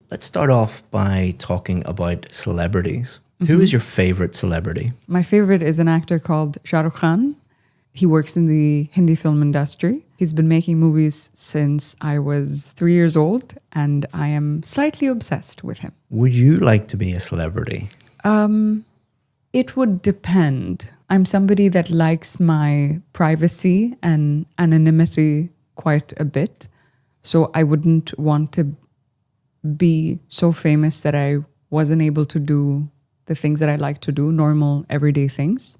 Let's start off by talking about celebrities. Who is your favorite celebrity? My favorite is an actor called Shah Rukh Khan. He works in the Hindi film industry. He's been making movies since I was 3 years old, and I am slightly obsessed with him. Would you like to be a celebrity? It would depend. I'm somebody that likes my privacy and anonymity quite a bit. So I wouldn't want to be so famous that I wasn't able to do the things that I like to do, normal, everyday things.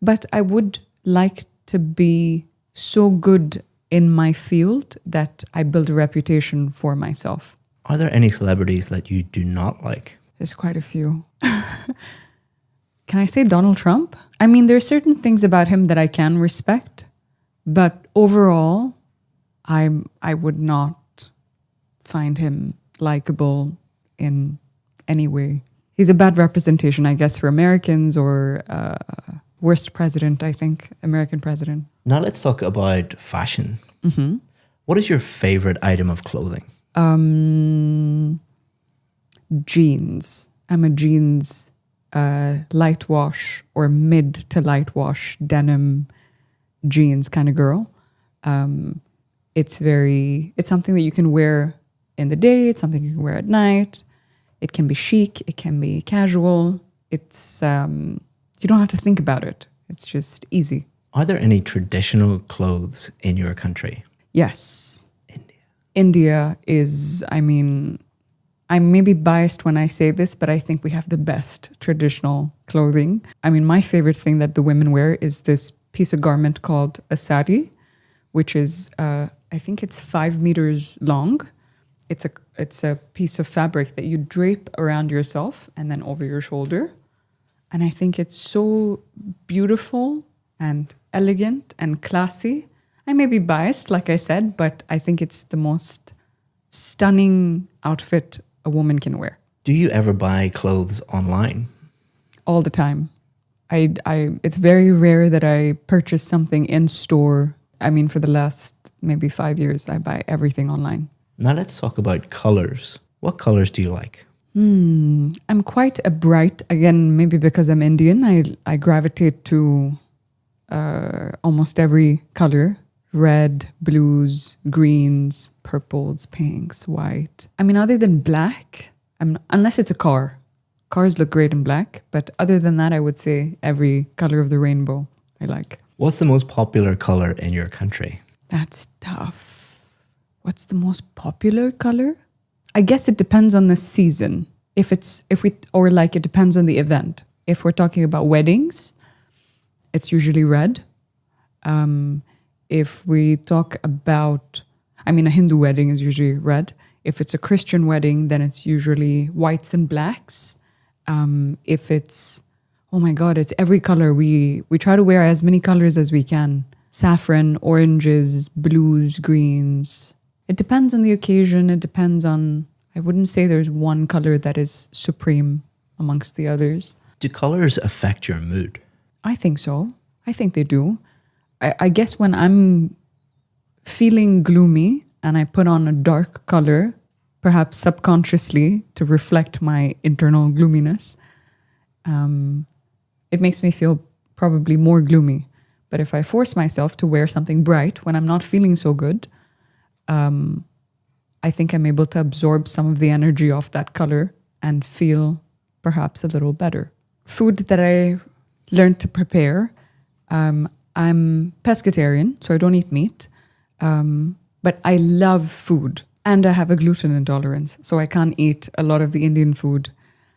But I would like to be so good in my field that I build a reputation for myself. Are there any celebrities that you do not like? There's quite a few. Can I say Donald Trump? I mean, there are certain things about him that I can respect, but overall, I would not find him likable in any way. He's a bad representation, I guess, for Americans, or worst president, I think, American president. Now let's talk about fashion. What is your favorite item of clothing? Jeans. I'm a jeans light wash or mid to light wash denim jeans kind of girl. It's something that you can wear in the day. It's something you can wear at night. It can be chic. It can be casual. It's you don't have to think about it. It's just easy. Are there any traditional clothes in your country? Yes. India is, I mean, I'm maybe biased when I say this, but I think we have the best traditional clothing. I mean, my favorite thing that the women wear is this piece of garment called a sari, which is, I think it's 5 meters long. It's a piece of fabric that you drape around yourself and then over your shoulder. And I think it's so beautiful and elegant and classy. I may be biased, like I said, but I think it's the most stunning outfit a woman can wear. Do you ever buy clothes online? All the time. It's very rare that I purchase something in store. I mean, for the last maybe 5 years, I buy everything online. Now let's talk about colors. What colors do you like? I'm quite a bright, again, maybe because I'm Indian, I gravitate to almost every color. Red, blues, greens, purples, pinks, white. I mean, other than black, unless it's a car. Cars look great in black, but other than that, I would say every color of the rainbow I like. What's the most popular color in your country? That's tough. What's the most popular color? I guess it depends on the season. It depends on the event. If we're talking about weddings, it's usually red. If we talk about, a Hindu wedding is usually red. If it's a Christian wedding, then it's usually whites and blacks. If it's, oh my God, it's every color. We try to wear as many colors as we can. Saffron, oranges, blues, greens. It depends on the occasion. It depends on, I wouldn't say there's one color that is supreme amongst the others. Do colors affect your mood? I think so. I think they do. I guess when I'm feeling gloomy and I put on a dark color, perhaps subconsciously to reflect my internal gloominess, it makes me feel probably more gloomy. But if I force myself to wear something bright when I'm not feeling so good, I think I'm able to absorb some of the energy of that color and feel perhaps a little better. Food that I learned to prepare, I'm pescatarian, so I don't eat meat, but I love food. And I have a gluten intolerance, so I can't eat a lot of the Indian food.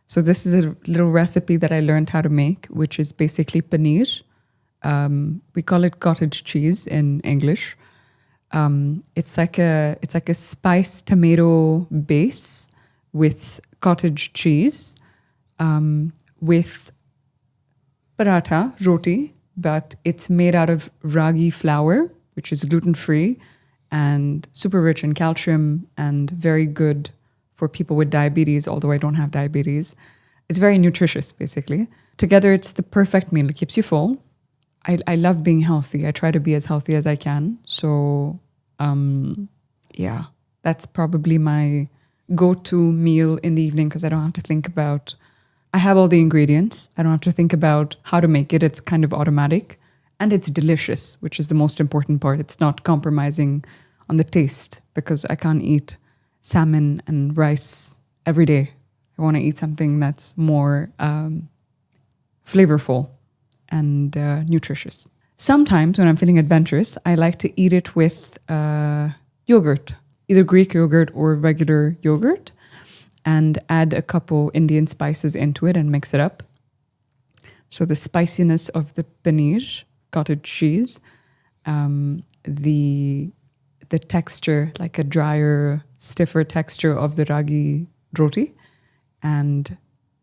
So this is a little recipe that I learned how to make, which is basically paneer. We call it cottage cheese in English. It's like a spiced tomato base with cottage cheese, with paratha, roti, but it's made out of ragi flour, which is gluten-free and super rich in calcium and very good for people with diabetes, although I don't have diabetes. It's very nutritious, basically. Together, it's the perfect meal. It keeps you full. I love being healthy. I try to be as healthy as I can. So, yeah, that's probably my go-to meal in the evening because I don't have to think about, I have all the ingredients. I don't have to think about how to make it. It's kind of automatic and it's delicious, which is the most important part. It's not compromising on the taste because I can't eat salmon and rice every day. I want to eat something that's more flavorful and nutritious. Sometimes when I'm feeling adventurous, I like to eat it with yogurt, either Greek yogurt or regular yogurt, and add a couple Indian spices into it and mix it up. So the spiciness of the paneer, cottage cheese, the texture, like a drier, stiffer texture of the ragi roti, and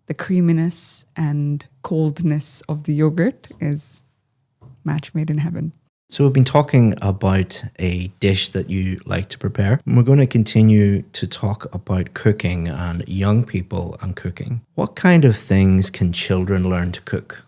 the creaminess and coldness of the yogurt is match made in heaven. So we've been talking about a dish that you like to prepare. And we're going to continue to talk about cooking and young people and cooking. What kind of things can children learn to cook?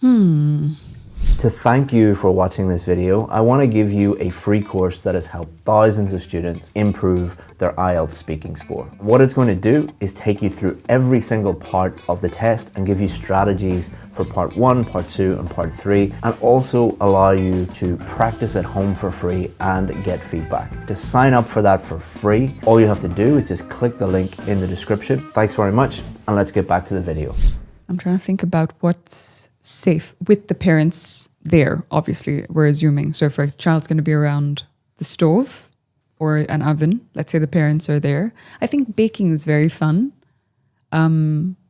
To thank you for watching this video, I want to give you a free course that has helped thousands of students improve their IELTS speaking score. What it's going to do is take you through every single part of the test and give you strategies for part 1, part 2 and part 3, and also allow you to practice at home for free and get feedback. To sign up for that for free, all you have to do is just click the link in the description. Thanks very much, and let's get back to the video. I'm trying to think about what's safe with the parents there. Obviously, we're assuming. So if a child's going to be around the stove or an oven, let's say the parents are there. I think baking is very fun,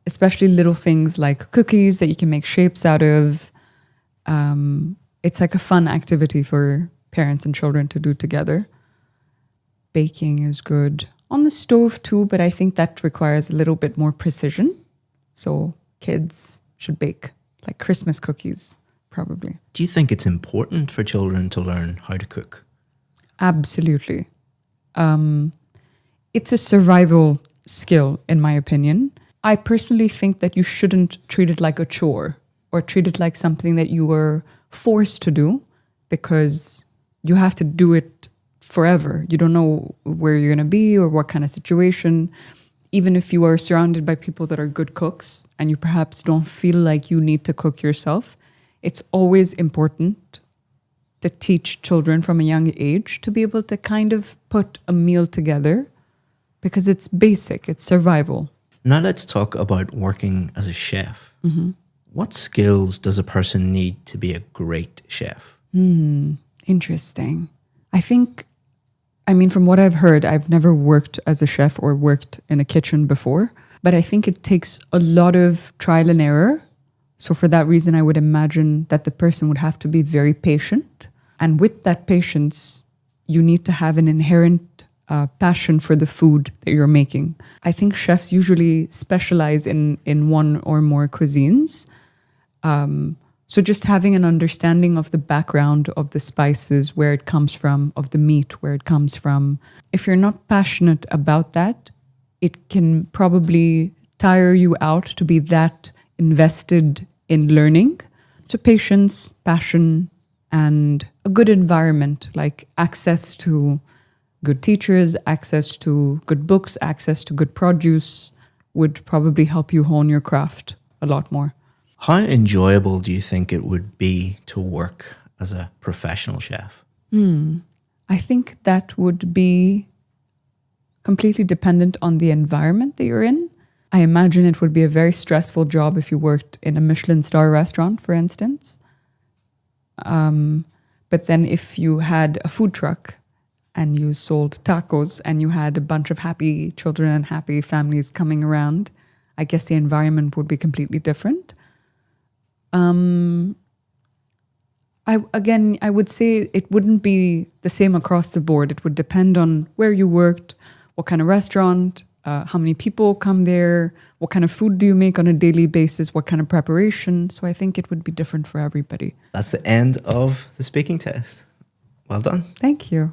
especially little things like cookies that you can make shapes out of. It's like a fun activity for parents and children to do together. Baking is good. On the stove too, but I think that requires a little bit more precision. So kids should bake like Christmas cookies, probably. Do you think it's important for children to learn how to cook? Absolutely. It's a survival skill, in my opinion. I personally think that you shouldn't treat it like a chore or treat it like something that you were forced to do because you have to do it forever. You don't know where you're going to be or what kind of situation. Even if you are surrounded by people that are good cooks and you perhaps don't feel like you need to cook yourself, it's always important to teach children from a young age to be able to kind of put a meal together because it's basic, it's survival. Now let's talk about working as a chef. What skills does a person need to be a great chef? Interesting. I mean, from what I've heard, I've never worked as a chef or worked in a kitchen before, but I think it takes a lot of trial and error. So for that reason, I would imagine that the person would have to be very patient. And with that patience, you need to have an inherent passion for the food that you're making. I think chefs usually specialize in one or more cuisines. So just having an understanding of the background of the spices, where it comes from, of the meat, where it comes from. If you're not passionate about that, it can probably tire you out to be that invested in learning. So patience, passion, and a good environment, like access to good teachers, access to good books, access to good produce would probably help you hone your craft a lot more. How enjoyable do you think it would be to work as a professional chef? I think that would be completely dependent on the environment that you're in. I imagine it would be a very stressful job if you worked in a Michelin star restaurant, for instance. But then if you had a food truck and you sold tacos and you had a bunch of happy children and happy families coming around, I guess the environment would be completely different. I would say it wouldn't be the same across the board. It would depend on where you worked, what kind of restaurant, how many people come there, what kind of food do you make on a daily basis, what kind of preparation. So I think it would be different for everybody. That's the end of the speaking test. Well done. Thank you.